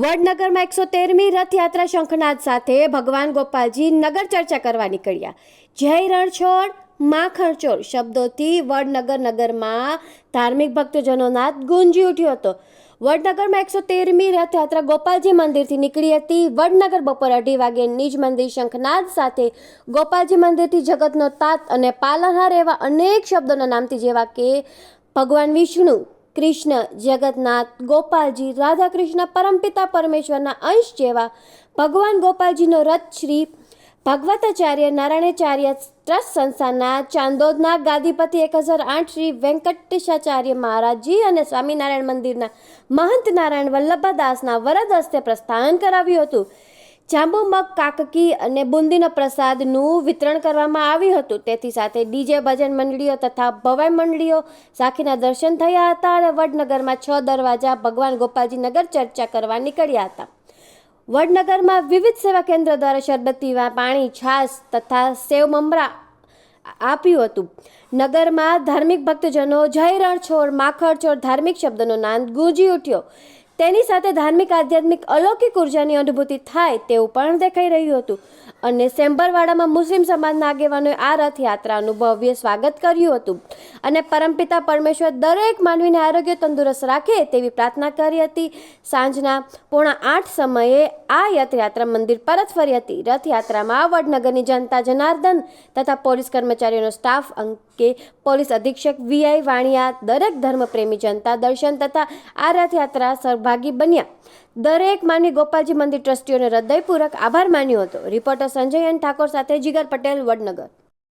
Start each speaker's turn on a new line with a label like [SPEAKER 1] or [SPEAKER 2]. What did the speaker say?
[SPEAKER 1] વડનગરમાં 113મી રથયાત્રા શંખનાદ સાથે ભગવાન ગોપાલજી નગર ચર્ચા કરવા નીકળ્યા. જય રણછોડ માખણચોર શબ્દોથી વડનગર નગરમાં ધાર્મિક ભક્તજનો નાદ ગુંજી ઉઠ્યો હતો. વડનગરમાં 113મી રથયાત્રા ગોપાલજી મંદિરથી નીકળી હતી. વડનગર બપોર 2:30 વાગે નિજ મંદિર શંખનાદ સાથે ગોપાલજી મંદિરથી જગતનો તાત અને પાલનહાર એવા અનેક શબ્દોના નામથી જેવા કે ભગવાન વિષ્ણુ, કૃષ્ણ, જગન્નાથ, ગોપાલજી, રાધાકૃષ્ણ, પરમપિતા પરમેશ્વરના અંશ જેવા ભગવાન ગોપાલજીનો રથ શ્રી ભગવતાચાર્ય નારાયણાચાર્ય ટ્રસ્ટ સંસ્થાના ચાંદોદના ગાદીપતિ 1008 શ્રી વેંકટેશાચાર્ય મહારાજજી અને સ્વામિનારાયણ મંદિરના મહંત નારાયણ વલ્લભદાસના વરદ હસ્તે પ્રસ્થાન કરાવ્યું હતું. જાંબુ મગ, કાકકી અને બુંદીના પ્રસાદનું વિતરણ કરવામાં આવ્યું હતું. તેથી સાથે ડીજે ભજન મંડળીઓ તથા ભવાઈ મંડળીઓ સાખીના દર્શન થયા હતા અને વડનગરમાં 6 દરવાજા ભગવાન ગોપાલજી નગર ચર્ચા કરવા નીકળ્યા હતા. વડનગરમાં વિવિધ સેવા કેન્દ્રો દ્વારા શરબત પીવા, પાણી, છાશ તથા સેવ મમરા આપ્યું હતું. નગરમાં ધાર્મિક ભક્તજનો જય રણછોડ માખણચોર ધાર્મિક શબ્દનો નાદ ગુંજી ઉઠ્યો. તેની સાથે ધાર્મિક આધ્યાત્મિક અલૌકિક ઉર્જાની અનુભૂતિ થાય તેવું પણ દેખાઈ રહ્યું હતું અને સેમ્બરવાડામાં મુસ્લિમ સમાજના આગેવાનોએ આ રથયાત્રાનું ભવ્ય સ્વાગત કર્યું હતું અને પરમપિતા પરમેશ્વર દરેક માનવીને આરોગ્ય તંદુરસ્ત રાખે તેવી પ્રાર્થના કરી હતી. સાંજના 7:45 સમયે આ રથયાત્રા મંદિર પરત ફરી હતી. રથયાત્રામાં વડનગરની જનતા જનાર્દન તથા પોલીસ કર્મચારીઓનો સ્ટાફ અંકે પોલીસ અધિક્ષક વીઆઈ વાણિયા, દરેક ધર્મપ્રેમી જનતા દર્શન તથા આ રથયાત્રા સહભાગી બન્યા. દરેક માનવી ગોપાલજી મંદિર ટ્રસ્ટીઓને હૃદયપૂર્વક આભાર માન્યો હતો. રિપોર્ટર સંજય એન ઠાકોર સાથે જીગર પટેલ, વડનગર.